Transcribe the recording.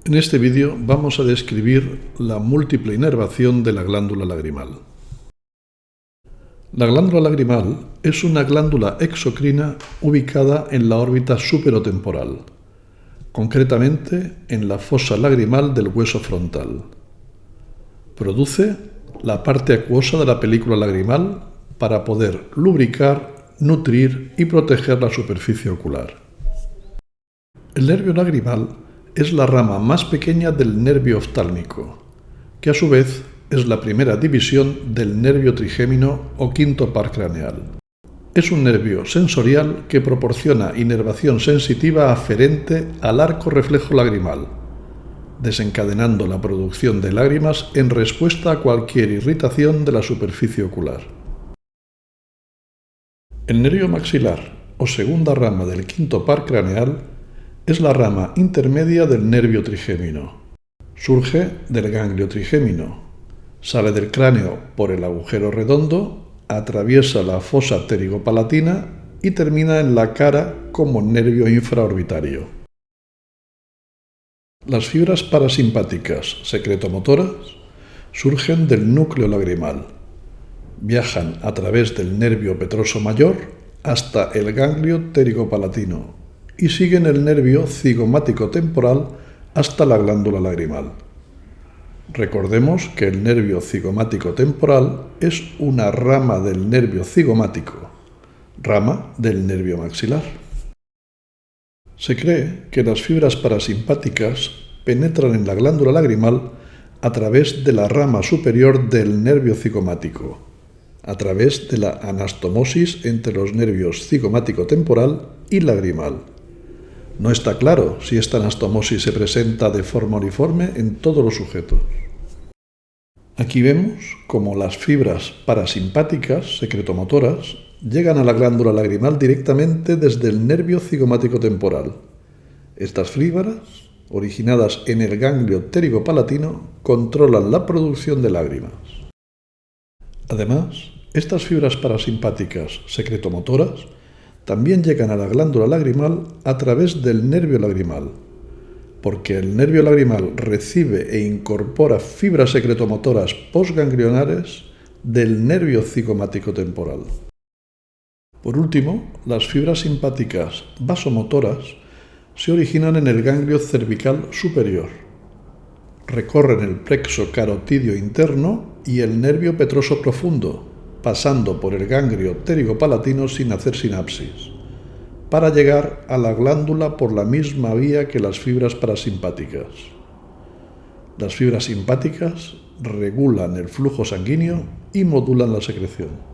En este vídeo vamos a describir la múltiple inervación de la glándula lagrimal. La glándula lagrimal es una glándula exocrina ubicada en la órbita superotemporal, concretamente en la fosa lagrimal del hueso frontal. Produce la parte acuosa de la película lagrimal para poder lubricar, nutrir y proteger la superficie ocular. El nervio lagrimal es la rama más pequeña del nervio oftálmico, que a su vez es la primera división del nervio trigémino o quinto par craneal. Es un nervio sensorial que proporciona inervación sensitiva aferente al arco reflejo lagrimal, desencadenando la producción de lágrimas en respuesta a cualquier irritación de la superficie ocular. El nervio maxilar, o segunda rama del quinto par craneal, es la rama intermedia del nervio trigémino. Surge del ganglio trigémino, sale del cráneo por el agujero redondo, atraviesa la fosa pterigopalatina y termina en la cara como nervio infraorbitario. Las fibras parasimpáticas secretomotoras surgen del núcleo lagrimal, viajan a través del nervio petroso mayor hasta el ganglio pterigopalatino y siguen el nervio cigomático temporal hasta la glándula lagrimal. Recordemos que el nervio cigomático temporal es una rama del nervio cigomático, rama del nervio maxilar. Se cree que las fibras parasimpáticas penetran en la glándula lagrimal a través de la rama superior del nervio cigomático, a través de la anastomosis entre los nervios cigomático temporal y lagrimal. No está claro si esta anastomosis se presenta de forma uniforme en todos los sujetos. Aquí vemos cómo las fibras parasimpáticas secretomotoras llegan a la glándula lagrimal directamente desde el nervio cigomático temporal. Estas fibras, originadas en el ganglio pterigopalatino, controlan la producción de lágrimas. Además, estas fibras parasimpáticas secretomotoras también llegan a la glándula lagrimal a través del nervio lagrimal, porque el nervio lagrimal recibe e incorpora fibras secretomotoras postganglionares del nervio cigomático temporal. Por último, las fibras simpáticas vasomotoras se originan en el ganglio cervical superior, recorren el plexo carotidio interno y el nervio petroso profundo, pasando por el ganglio pterigopalatino sin hacer sinapsis, para llegar a la glándula por la misma vía que las fibras parasimpáticas. Las fibras simpáticas regulan el flujo sanguíneo y modulan la secreción.